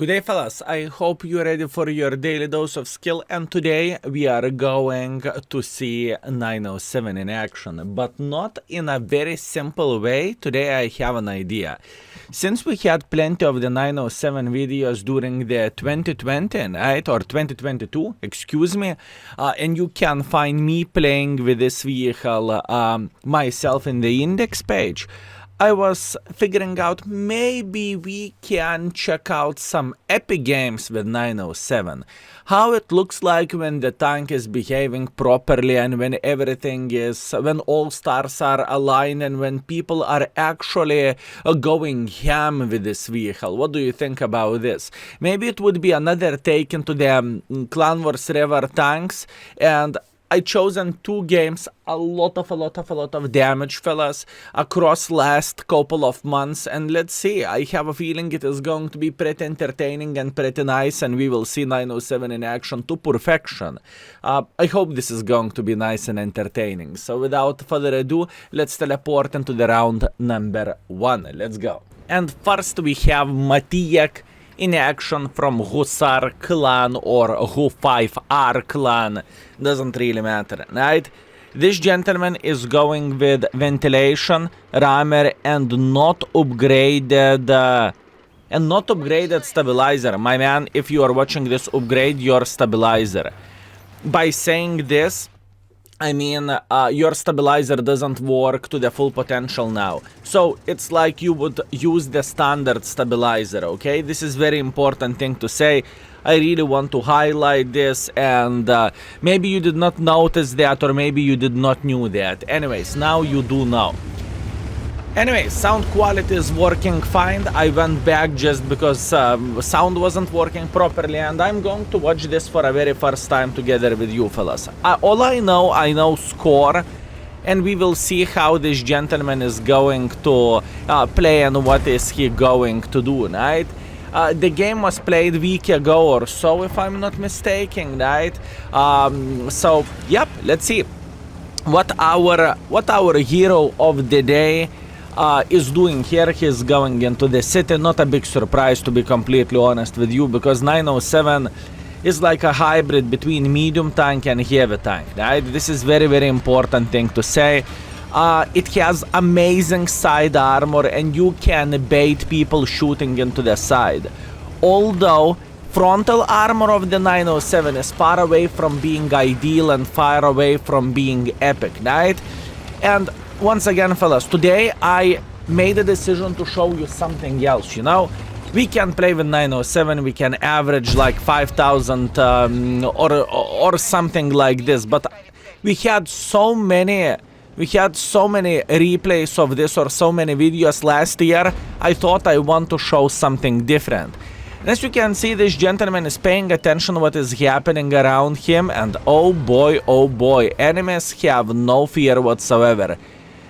Good day, fellas. I hope you're ready for your daily dose of skill, and today we are going to see 907 in action, but not in a very simple way. Today I have an idea. Since we had plenty of the 907 videos during the 2020, right, or 2022, excuse me, and you can find me playing with this vehicle myself in the index page, I was figuring out maybe we can check out some epic games with 907. How it looks like when the tank is behaving properly and when everything is, when all stars are aligned and when people are actually going ham with this vehicle. What do you think about this? Maybe it would be another take into the Clan Wars River tanks, and I chosen two games, a lot of damage, fellas, across last couple of months, and let's see, I have a feeling it is going to be pretty entertaining and pretty nice, and we will see 907 in action to perfection. I hope this is going to be nice and entertaining, so without further ado, let's teleport into the round number 1, let's go. And first we have Matijak in action from Hussar clan or Hu5R clan, doesn't really matter, right? This gentleman is going with ventilation, rammer, and not upgraded stabilizer. My man, if you are watching this, upgrade your stabilizer. By saying this, I mean, your stabilizer doesn't work to the full potential now. So it's like you would use the standard stabilizer, okay? This is very important thing to say. I really want to highlight this, and maybe you did not notice that, or maybe you did not knew that. Anyways, now you do know. Anyway, sound quality is working fine. I went back just because sound wasn't working properly, and I'm going to watch this for a very first time together with you fellas. All I know score, and we will see how this gentleman is going to play and what is he going to do, right? The game was played a week ago or so, if I'm not mistaken, right? So, yep, let's see what our hero of the day is doing here. He's going into the city. Not a big surprise, to be completely honest with you, because 907 is like a hybrid between medium tank and heavy tank, right? This is very important thing to say. It has amazing side armor, and you can bait people shooting into the side. Although frontal armor of the 907 is far away from being ideal and far away from being epic, right? And once again, fellas, today I made a decision to show you something else, you know? We can play with 907, we can average like 5,000 or something like this, but we had so many replays of this, or so many videos last year. I thought I want to show something different. And as you can see, this gentleman is paying attention what is happening around him, and oh boy, enemies have no fear whatsoever.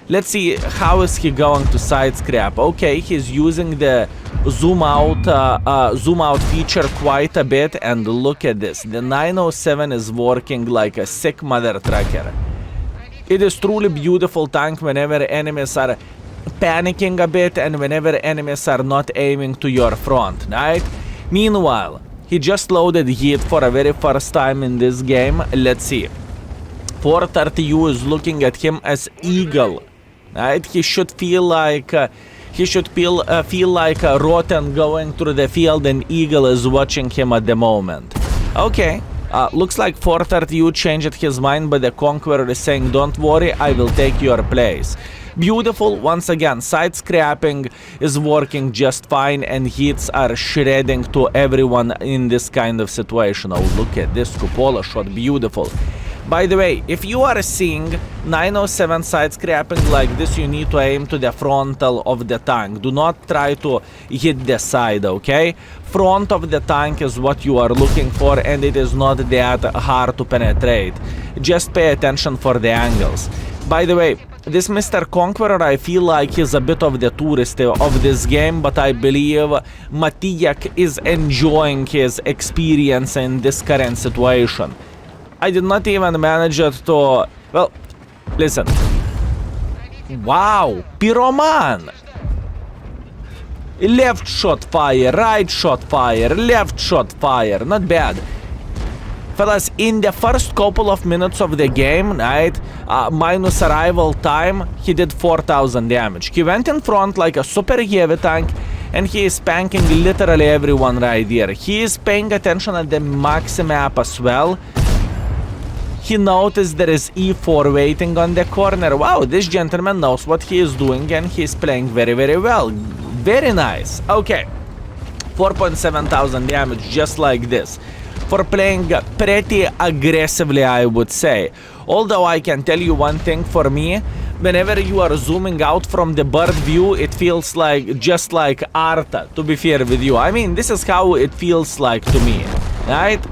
Let's see how is he going to side scrap. Okay, he's using the zoom out feature quite a bit, and look at this. The 907 is working like a sick mother trucker. It is truly beautiful tank whenever enemies are panicking a bit and whenever enemies are not aiming to your front, right? Meanwhile, he just loaded heat for a very first time in this game. Let's see. 430U is looking at him as Eagle. Right? He should feel like feel like a rotten going through the field, and Eagle is watching him at the moment. Okay, looks like 430U changed his mind, but the Conqueror is saying, "Don't worry, I will take your place." Beautiful. Once again, side scrapping is working just fine, and hits are shredding to everyone in this kind of situation. Oh, look at this cupola shot, beautiful. By the way, if you are seeing 907 side scrapping like this, you need to aim to the frontal of the tank. Do not try to hit the side, okay? Front of the tank is what you are looking for, and it is not that hard to penetrate. Just pay attention for the angles. By the way, this Mr. Conqueror, I feel like he's a bit of the tourist of this game, but I believe Matijak is enjoying his experience in this current situation. I did not even manage it to... Well, listen. Wow, Pyroman! Left shot fire, right shot fire, left shot fire. Not bad. Fellas, in the first couple of minutes of the game, right, minus arrival time, he did 4,000 damage. He went in front like a super heavy tank, and he is spanking literally everyone right here. He is paying attention at the maxi map as well. He noticed there is E4 waiting on the corner. Wow, this gentleman knows what he is doing, and he is playing very, very well. Very nice. Okay, 4.7 thousand damage just like this. For playing pretty aggressively, I would say. Although I can tell you one thing for me, whenever you are zooming out from the bird view, it feels like just like Arta, to be fair with you. I mean, this is how it feels like to me, right?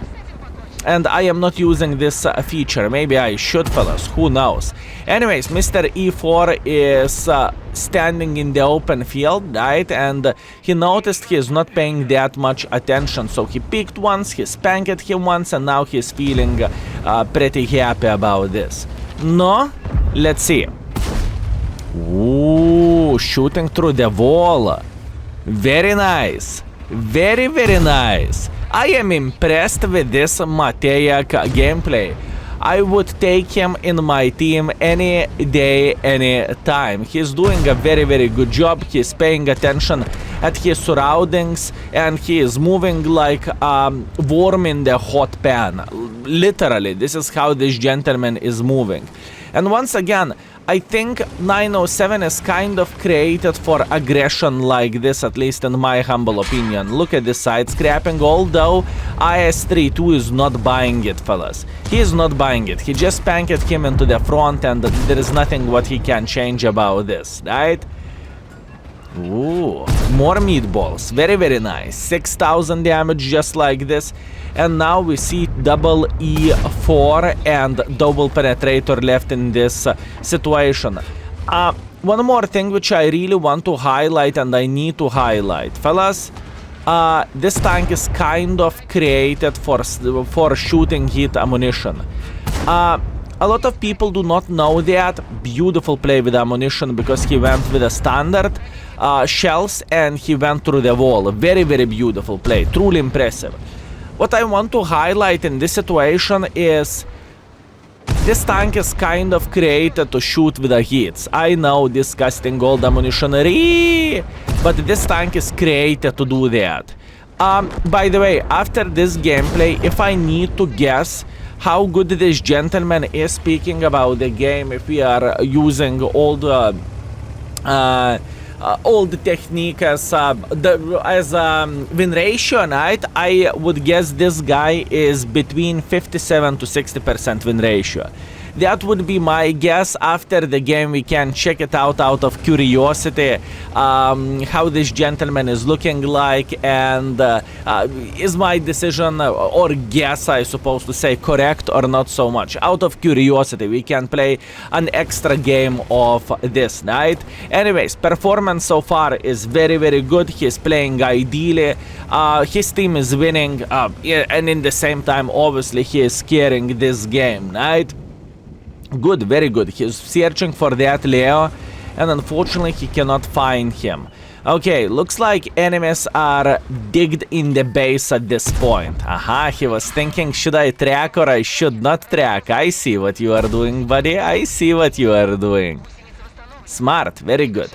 And I am not using this feature. Maybe I should, fellas. Who knows? Anyways, Mr. E4 is standing in the open field, right? And he noticed he is not paying that much attention. So he picked once, he spanked him once, and now he's feeling pretty happy about this. No? Let's see. Ooh, shooting through the wall. Very nice. Very, very nice. I am impressed with this Matejak gameplay. I would take him in my team any day, any time. He's doing a very, very good job. He's paying attention at his surroundings, and he is moving like a worm in the hot pan. Literally, this is how this gentleman is moving. And once again, I think 907 is kind of created for aggression like this, at least in my humble opinion. Look at this side scrapping, although IS-32 is not buying it, fellas. He is not buying it. He just spanked him into the front, and there is nothing what he can change about this, right? Ooh, more meatballs. Very, very nice. 6,000 damage just like this. And now we see double E4 and double penetrator left in this situation. One more thing which I really want to highlight, and I need to highlight. Fellas, this tank is kind of created for shooting heat ammunition. A lot of people do not know that. Beautiful play with ammunition, because he went with a standard shells and he went through the wall. Very, very beautiful play. Truly impressive. What I want to highlight in this situation is this tank is kind of created to shoot with the hits. I know, disgusting gold ammunition, but this tank is created to do that. By the way, after this gameplay, if I need to guess how good this gentleman is speaking about the game, if we are using all the technique as win ratio, right? I would guess this guy is between 57 to 60% win ratio. That would be my guess. After the game we can check it out of curiosity, how this gentleman is looking like, and is my decision or guess, I suppose to say, correct or not so much. Out of curiosity we can play an extra game of this, right? Anyways, performance so far is very, very good. He's playing ideally, his team is winning, and in the same time obviously he is carrying this game, right? Good, very good. He's searching for that Leo, and unfortunately he cannot find him. Okay, looks like enemies are digged in the base at this point. Aha, he was thinking, should I track or I should not track? I see what you are doing, buddy. I see what you are doing. Smart, very good.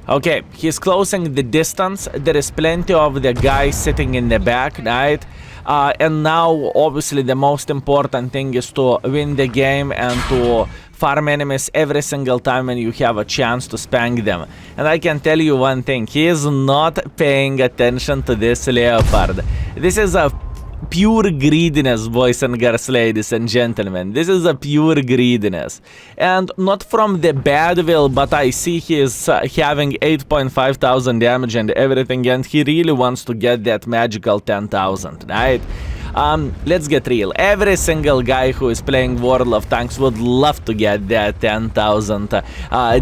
Okay, he's closing the distance. There is plenty of the guys sitting in the back, right? And now, obviously, the most important thing is to win the game and to farm enemies every single time when you have a chance to spank them. And I can tell you one thing, he is not paying attention to this leopard. This is a pure greediness, boys and girls, ladies and gentlemen. This is a pure greediness. And not from the bad will, but I see he is having 8.5 thousand damage and everything, and he really wants to get that magical 10,000, right? Let's get real. Every single guy who is playing World of Tanks would love to get that 10,000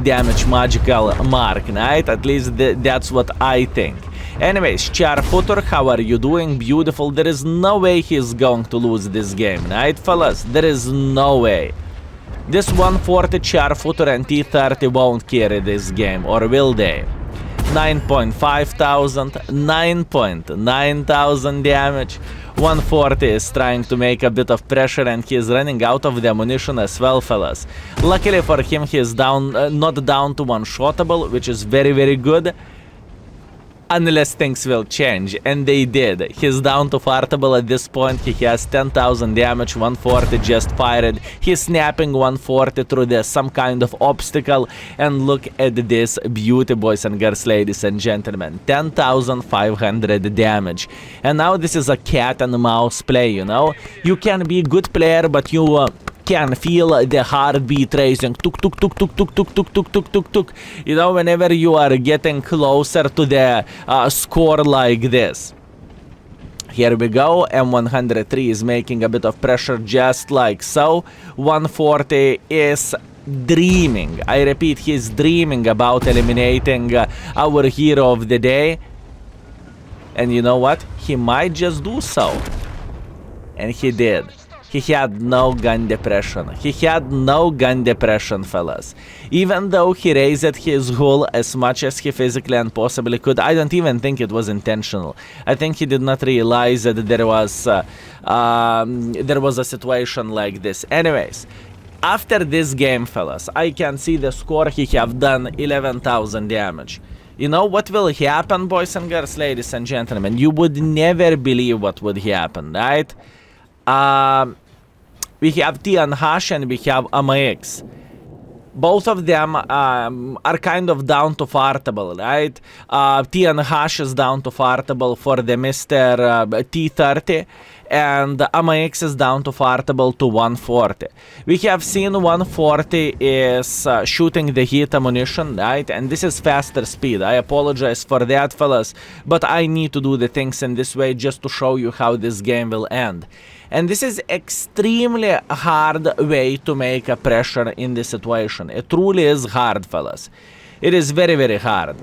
damage magical mark, right? At least that's what I think. Anyways, Charfutur, how are you doing? Beautiful. There is no way he's going to lose this game, right, fellas? There is no way. This 140 Charfutur and T30 won't carry this game, or will they? 9.5 thousand, 9.9 thousand damage. 140 is trying to make a bit of pressure and he is running out of the ammunition as well, fellas. Luckily for him, he is down, not down to one-shotable, which is very, very good. Unless things will change, and they did. He's down to fartable at this point. He has 10,000 damage, 140 just fired. He's snapping 140 through some kind of obstacle. And look at this beauty, boys and girls, ladies and gentlemen. 10,500 damage. And now this is a cat and mouse play, you know? You can be a good player, but you... can feel the heartbeat racing, tuk tuk tuk tuk tuk tuk tuk tuk tuk tuk tuk. You know, whenever you are getting closer to the score like this. Here we go. M103 is making a bit of pressure just like so. 140 is dreaming. I repeat, he's dreaming about eliminating our hero of the day. And you know what? He might just do so. And he did. He had no gun depression. He had no gun depression, fellas. Even though he raised his hull as much as he physically and possibly could, I don't even think it was intentional. I think he did not realize that there was a situation like this. Anyways, after this game, fellas, I can see the score. He have done 11,000 damage. You know what will happen, boys and girls, ladies and gentlemen? You would never believe what would happen, right? We have T and Hash and we have AMX. Both of them are kind of down to fartable, right? T and Hash is down to fartable for the Mr. T30, and AMX is down to fartable to 140. We have seen 140 is shooting the heat ammunition, right? And this is faster speed. I apologize for that, fellas, but I need to do the things in this way just to show you how this game will end. And this is extremely hard way to make a pressure in this situation. It truly is hard, fellas. It is very, very hard.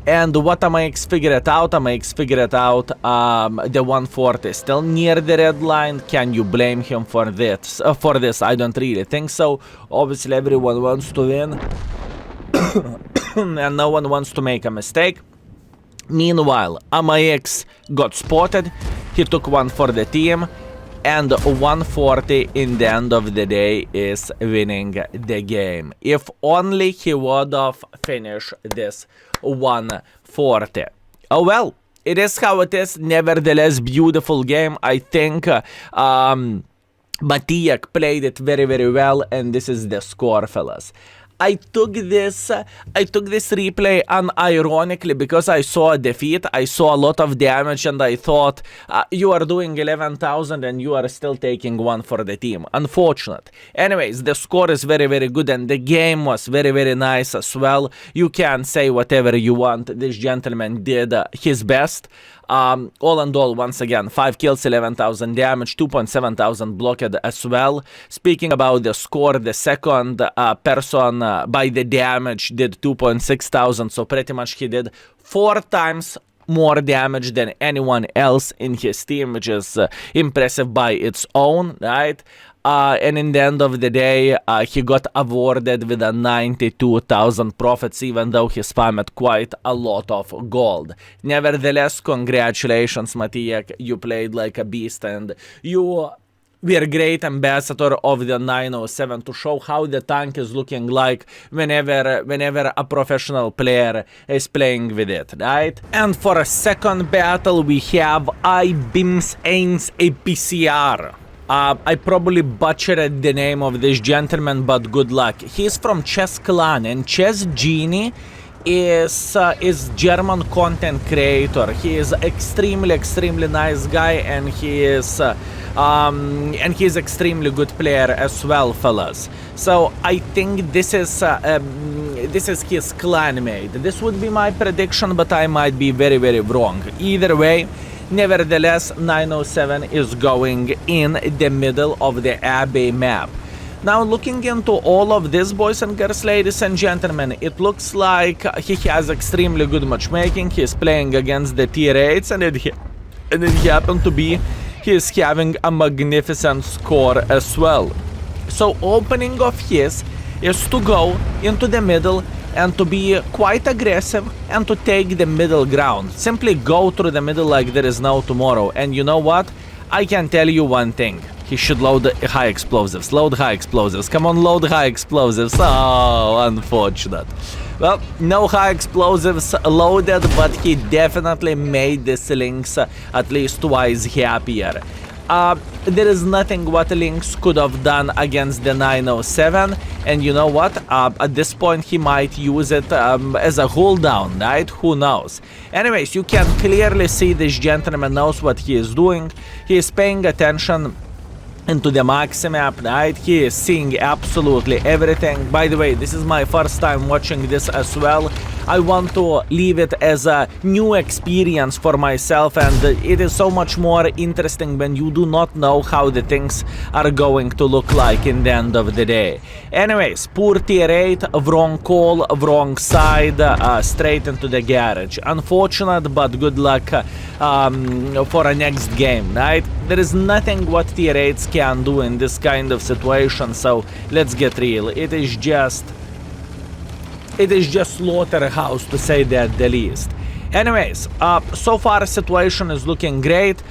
And what AMX figured out? AMX figured out the 140 still near the red line. Can you blame him for this? I don't really think so. Obviously, everyone wants to win. And no one wants to make a mistake. Meanwhile, AMX got spotted. He took one for the team, and 140 in the end of the day is winning the game. If only he would have finished this 140. Oh well, it is how it is. Nevertheless, beautiful game. I think Matijak played it very, very well, and this is the score, fellas. I took this replay unironically because I saw a defeat, I saw a lot of damage, and I thought, you are doing 11,000 and you are still taking one for the team. Unfortunate. Anyways, the score is very, very good, and the game was very, very nice as well. You can say whatever you want. This gentleman did his best. All in all, once again, 5 kills, 11,000 damage, 2.7 thousand blocked as well. Speaking about the score, the second person by the damage did 2.6 thousand, so pretty much he did 4 times more damage than anyone else in his team, which is impressive by its own, right? And in the end of the day, he got awarded with a 92,000 profits, even though he spammed quite a lot of gold. Nevertheless, congratulations, Matijak. You played like a beast, and you were a great ambassador of the 907 to show how the tank is looking like whenever a professional player is playing with it, right? And for a second battle, we have IBIMS Ains APCR. I probably butchered the name of this gentleman, but good luck. He's from Chess Clan, and Chess Genie is German content creator. He is extremely nice guy, and he is extremely good player as well, fellas. So I think this is his clan mate. This would be my prediction, but I might be very, very wrong. Either way, nevertheless, 907 is going in the middle of the Abbey map. Now, looking into all of this, boys and girls, ladies and gentlemen, it looks like he has extremely good matchmaking. He's playing against the tier 8s, and it happened to be he's having a magnificent score as well. So, opening of his is to go into the middle and to be quite aggressive and to take the middle ground. Simply go through the middle like there is no tomorrow. And you know what? I can tell you one thing. He should load high explosives. Load high explosives. Come on, load high explosives. Oh, unfortunate. Well, no high explosives loaded, but he definitely made the Lynx at least twice happier. There is nothing what Lynx could have done against the 907, and you know what? At this point he might use it as a cooldown, right? Who knows? Anyways, you can clearly see this gentleman knows what he is doing. He is paying attention into the maxi map, right? He is seeing absolutely everything. By the way, this is my first time watching this as well. I want to leave it as a new experience for myself, and it is so much more interesting when you do not know how the things are going to look like in the end of the day. Anyways, poor tier 8, wrong call, wrong side, straight into the garage. Unfortunate, but good luck for a next game, right? There is nothing what tier 8s can do in this kind of situation, so let's get real. It is just slaughterhouse, to say that the least. Anyways, so far situation is looking great.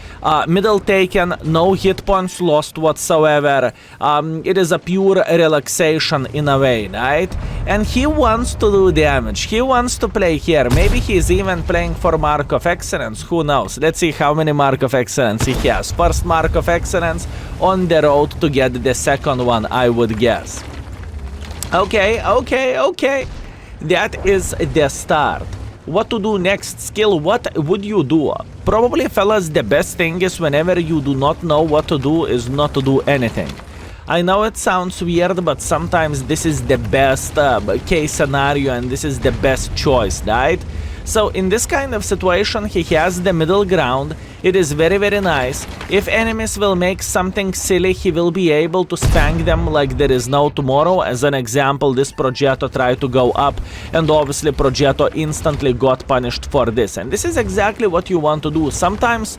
Middle taken, no hit points lost whatsoever. It is a pure relaxation in a way, right? And he wants to do damage. He wants to play here. Maybe he's even playing for Mark of Excellence. Who knows? Let's see how many Mark of Excellence he has. First Mark of Excellence, on the road to get the second one, I would guess. Okay. That is the start. What to do next? Skill, what would you do? Probably, fellas, the best thing is whenever you do not know what to do is not to do anything. I know it sounds weird, but sometimes this is the best case scenario and this is the best choice, right? So in this kind of situation, he has the middle ground. It is very, very nice. If enemies will make something silly, he will be able to spank them like there is no tomorrow. As an example, this Progetto tried to go up, and obviously Progetto instantly got punished for this. And this is exactly what you want to do. Sometimes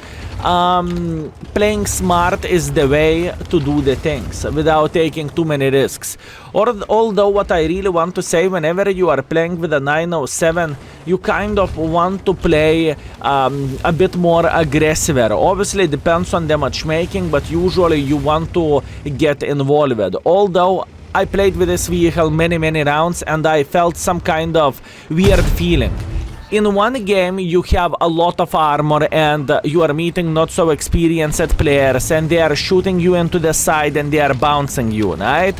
playing smart is the way to do the things without taking too many risks. Although what I really want to say, whenever you are playing with a 907, you kind of want to play a bit more aggressive. Obviously it depends on the matchmaking, but usually you want to get involved. Although I played with this vehicle many rounds and I felt some kind of weird feeling. In one game you have a lot of armor and you are meeting not so experienced players and they are shooting you into the side and they are bouncing you, right?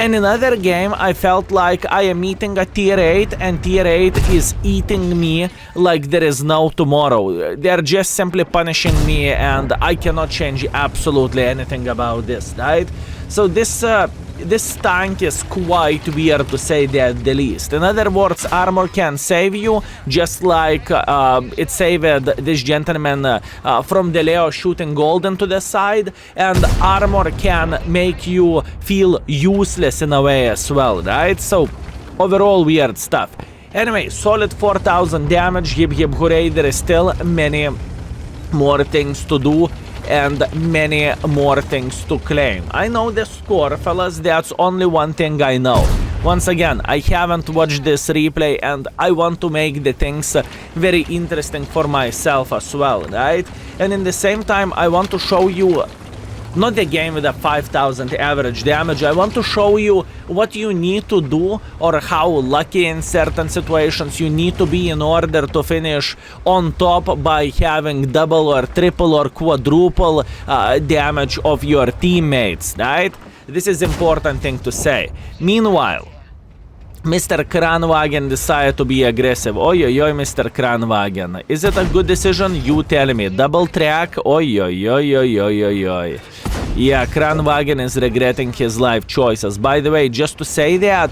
And in another game, I felt like I am meeting a tier 8 and tier 8 is eating me like there is no tomorrow. They are just simply punishing me and I cannot change absolutely anything about this, right? So this tank is quite weird, to say that the least. In other words, armor can save you, just like it saved this gentleman from the Leo shooting gold into the side, and armor can make you feel useless in a way as well, right? So overall weird stuff. Anyway, solid 4,000 damage, hip hooray. There is still many more things to do and many more things to claim. I know the score, fellas, that's only one thing I know. Once again, I haven't watched this replay and I want to make the things very interesting for myself as well, right? And in the same time, I want to show you not the game with a 5,000 average damage. I want to show you what you need to do or how lucky in certain situations you need to be in order to finish on top by having double or triple or quadruple damage of your teammates, right? This is important thing to say. Meanwhile, Mr. Kranwagen decided to be aggressive. Oi, Mr. Kranwagen. Is it a good decision? You tell me. Double track? Oi. Yeah, Kranwagen is regretting his life choices. By the way, just to say that,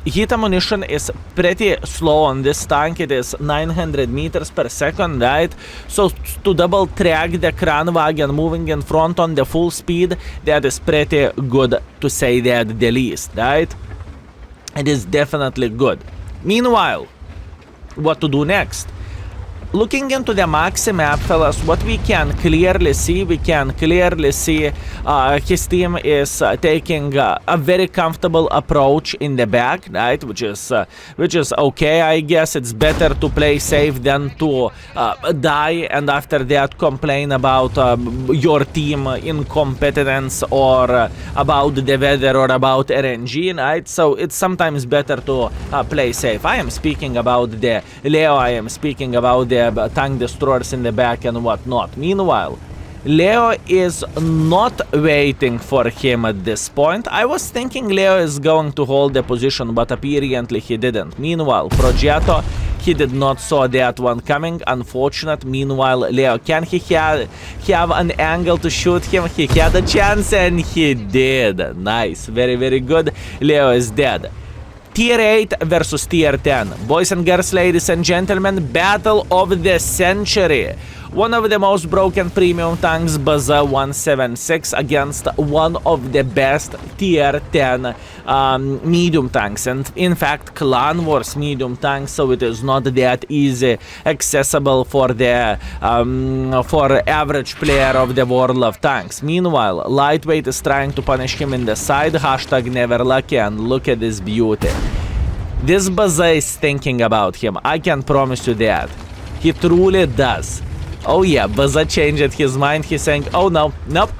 hit ammunition is pretty slow on this tank. It is 900 meters per second, right? So to double track the Kranwagen moving in front on the full speed, that is pretty good, to say that the least, right? It is definitely good. Meanwhile, what to do next? looking into the Maxi map, fellas, what we can clearly see, his team is taking a very comfortable approach in the back, right? Which is okay, I guess. It's better to play safe than to die and after that complain about your team incompetence or about the weather or about RNG, right? So it's sometimes better to play safe. I am speaking about the Leo, I am speaking about the tank destroyers in the back and whatnot. Meanwhile, Leo is not waiting for him at this point. I was thinking Leo is going to hold the position, but apparently he didn't. Meanwhile, Progetto, he did not saw that one coming. Unfortunate. Meanwhile, Leo, can he have an angle to shoot him? He had a chance and he did. Nice. Very, very good. Leo is dead. Tier 8 versus Tier 10. Boys and girls, ladies and gentlemen, battle of the century. One of the most broken premium tanks, Baza 176, against one of the best Tier 10 medium tanks. And in fact, Clan Wars medium tanks, so it is not that easy accessible for the for average player of the World of Tanks. Meanwhile, Lightweight is trying to punish him in the side, hashtag never lucky, and look at this beauty. This Baza is thinking about him, I can promise you that. He truly does. Oh yeah, Baza changed his mind. He's saying, oh no, nope,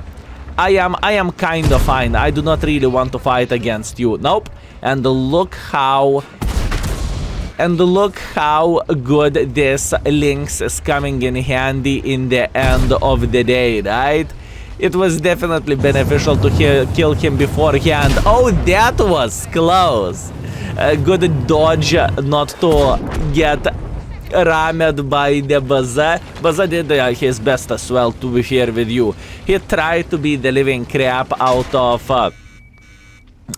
I am kind of fine. I do not really want to fight against you. Nope. And look how good this Lynx is coming in handy in the end of the day, right? It was definitely beneficial to kill him beforehand. Oh, that was close. A good dodge not to get rammed by the Baza. Baza did his best as well, to be fair with you. He tried to be the living crap out of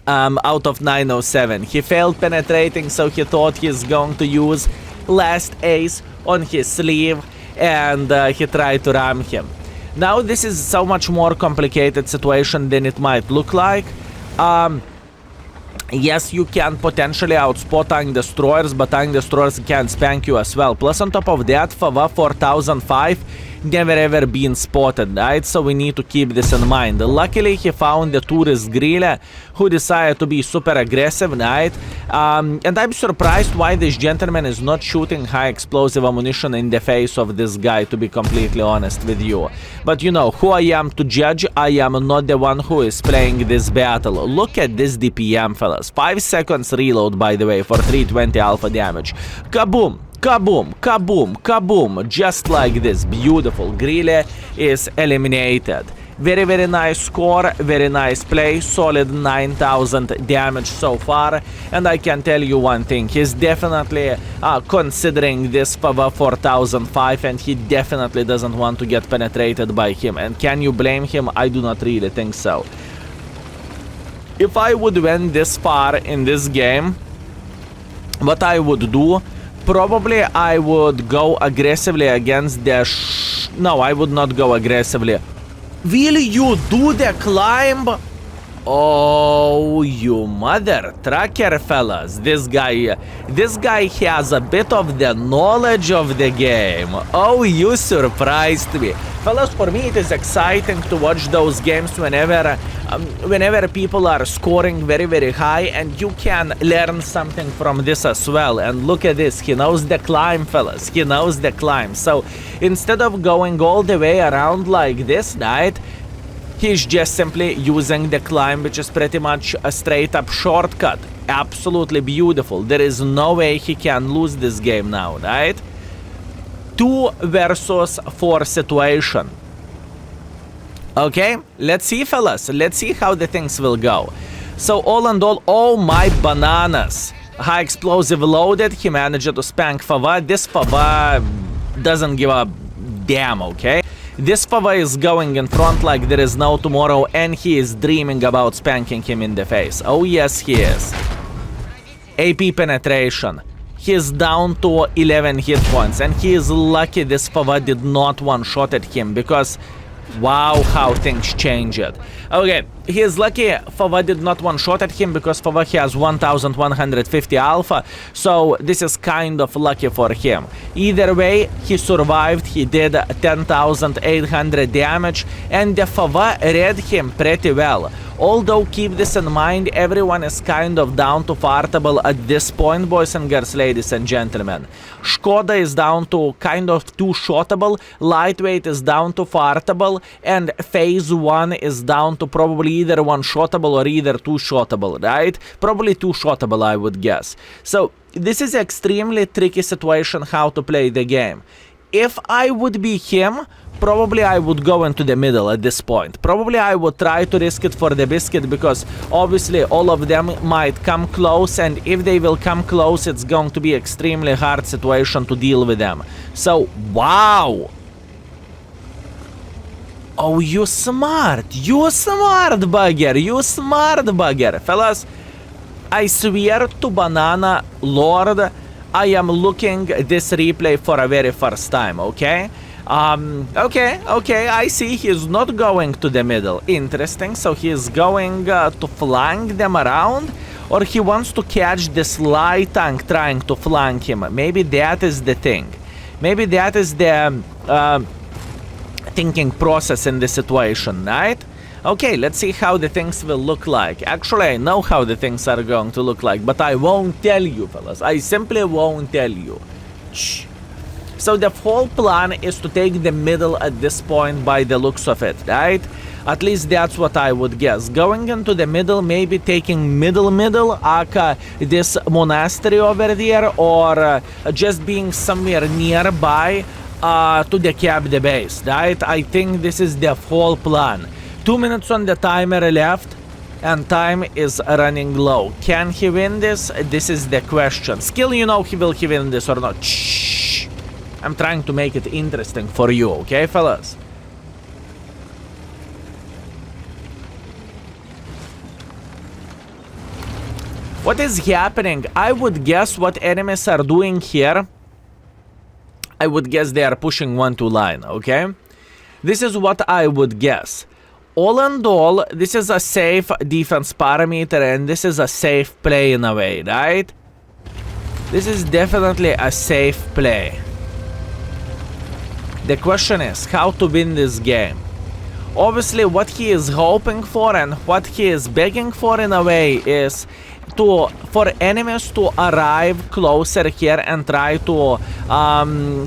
907. He failed penetrating, so he thought he's going to use last ace on his sleeve, and he tried to ram him. Now this is so much more complicated situation than it might look like. Yes, you can potentially outspot tank destroyers, but tank destroyers can spank you as well. Plus on top of that, Fava 4005 never ever been spotted, right? So we need to keep this in mind. Luckily, he found the tourist Grille who decided to be super aggressive, right? And I'm surprised why this gentleman is not shooting high explosive ammunition in the face of this guy, to be completely honest with you. But you know, who I am to judge? I am not the one who is playing this battle. Look at this DPM, fellas. 5 seconds reload, by the way, for 320 alpha damage. Kaboom! Kaboom, kaboom, kaboom, just like this. Beautiful. Grille is eliminated. Very, very nice score, very nice play, solid 9,000 damage so far. And I can tell you one thing, he's definitely considering this Fava 4005, and he definitely doesn't want to get penetrated by him. And can you blame him? I do not really think so. If I would win this far in this game, what I would do, probably I would go aggressively against the no, I would not go aggressively. Will you do the climb? Oh, you mother trucker, fellas. This guy has a bit of the knowledge of the game. Oh, you surprised me. Fellas, for me it is exciting to watch those games whenever people are scoring very, very high, and you can learn something from this as well. And look at this, he knows the climb, fellas. He knows the climb. So instead of going all the way around like this, right, he's just simply using the climb, which is pretty much a straight up shortcut. Absolutely beautiful. There is no way he can lose this game now, right? 2 versus 4 situation. Okay, let's see, fellas. Let's see how the things will go. So all in all, oh my bananas. High explosive loaded. He managed to spank Fava. This Fava doesn't give a damn, okay? This Fava is going in front like there is no tomorrow, and he is dreaming about spanking him in the face. Oh yes, he is. AP penetration. He is down to 11 hit points, and he is lucky this Fava did not one-shot at him, because Wow, how things changed. Okay, he is lucky Fava did not one-shot at him because Fava has 1150 alpha, so this is kind of lucky for him. Either way, he survived, he did 10,800 damage, and the Fava read him pretty well. Although keep this in mind, everyone is kind of down to fartable at this point, boys and girls, ladies and gentlemen. Škoda is down to kind of two-shotable, Lightweight is down to fartable, and Phase 1 is down to probably either one-shotable or either two-shotable, right? Probably two-shotable, I would guess. So this is extremely tricky situation how to play the game. If I would be him, probably I would go into the middle at this point. Probably I would try to risk it for the biscuit because obviously all of them might come close, and if they will come close, it's going to be extremely hard situation to deal with them. So, wow! Oh, you smart bugger, you smart bugger. Fellas, I swear to Banana Lord, I am looking this replay for a very first time, okay? Okay, I see he's not going to the middle. Interesting, so he's going to flank them around? Or he wants to catch this light tank trying to flank him? Maybe that is the thing. Maybe that is the thinking process in this situation, right? Okay, let's see how the things will look like. Actually, I know how the things are going to look like, but I won't tell you, fellas. I simply won't tell you. Shh. So the whole plan is to take the middle at this point by the looks of it, right? At least that's what I would guess. Going into the middle, maybe taking middle, aka this monastery over there, or just being somewhere nearby to decap the base, right? I think this is the whole plan. 2 minutes on the timer left, and time is running low. Can he win this? This is the question. Skill, you know he will win this or not. Shh. I'm trying to make it interesting for you, okay, fellas? What is happening? I would guess what enemies are doing here. I would guess they are pushing 1-2 line, okay? This is what I would guess. All in all, this is a safe defense parameter and this is a safe play in a way, right? This is definitely a safe play. The question is how to win this game. Obviously, what he is hoping for and what he is begging for in a way is for enemies to arrive closer here and try to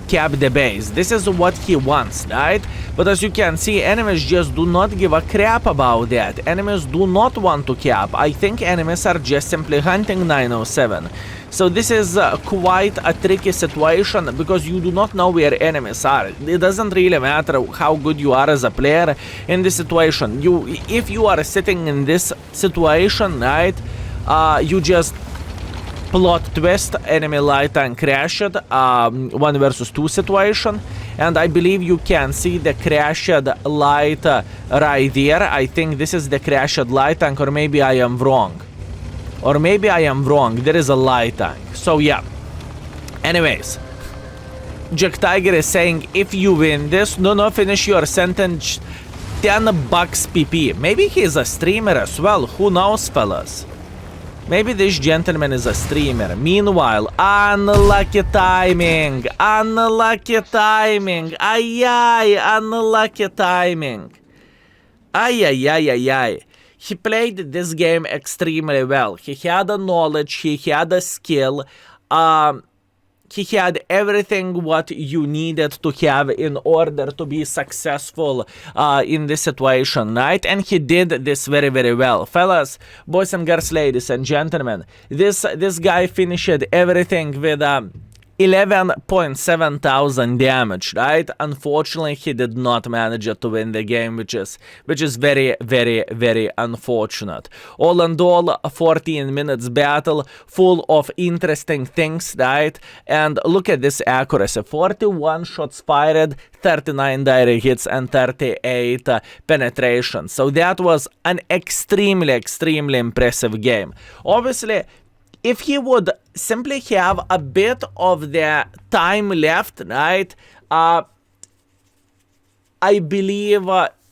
cap the base. This is what he wants, right? But as you can see, enemies just do not give a crap about that. Enemies do not want to cap. I think enemies are just simply hunting 907. So this is quite a tricky situation because you do not know where enemies are. It doesn't really matter how good you are as a player in this situation. If you are sitting in this situation, right, you just plot twist, enemy light and crash it, 1 versus 2 situation. And I believe you can see the crashed light right there. I think this is the crashed light tank, or maybe I am wrong. Or maybe I am wrong. There is a light tank. So yeah. Anyways, Jack Tiger is saying if you win this, no, finish your sentence. $10 PP. Maybe he's a streamer as well. Who knows, fellas? Maybe this gentleman is a streamer. Meanwhile, unlucky timing. Unlucky timing. Ay, unlucky timing. Ay. He played this game extremely well. He had a knowledge, he had a skill, he had everything what you needed to have in order to be successful in this situation, right? And he did this very, very well. Fellas, boys and girls, ladies and gentlemen, this guy finished everything with 11.7 thousand damage, right? Unfortunately, he did not manage to win the game, which is very, very, very unfortunate. All in all, a 14 minutes battle full of interesting things, right? And look at this accuracy. 41 shots fired, 39 direct hits, and 38 penetration. So that was an extremely, extremely impressive game. Obviously, if he would simply have a bit of the time left, right, I believe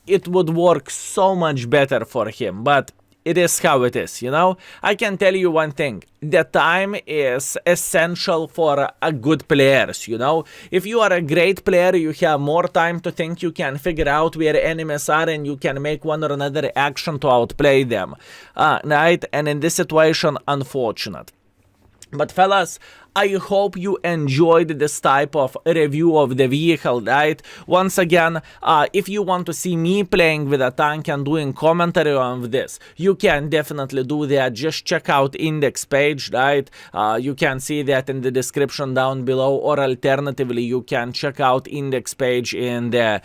it would work so much better for him, but it is how it is, you know? I can tell you one thing. The time is essential for a good players, you know? If you are a great player, you have more time to think, you can figure out where enemies are, and you can make one or another action to outplay them, right? And in this situation, unfortunate. But fellas, I hope you enjoyed this type of review of the vehicle, right? Once again, if you want to see me playing with a tank and doing commentary on this, you can definitely do that. Just check out index page, right? You can see that in the description down below, or alternatively, you can check out index page in the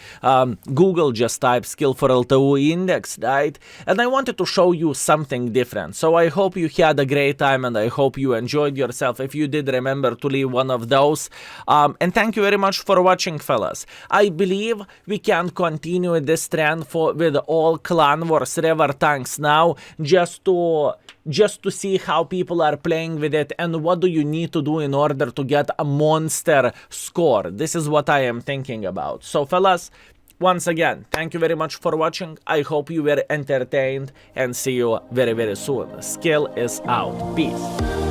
Google. Just type skill for LTU index, right? And I wanted to show you something different. So I hope you had a great time, and I hope you enjoyed yourself. If you did, remember to leave one of those. And thank you very much for watching, fellas. I believe we can continue this trend with all clan wars river tanks now, just to see how people are playing with it and what do you need to do in order to get a monster score. This is what I am thinking about. So fellas, once again, thank you very much for watching. I hope you were entertained, and see you very, very soon. Skill is out. Peace.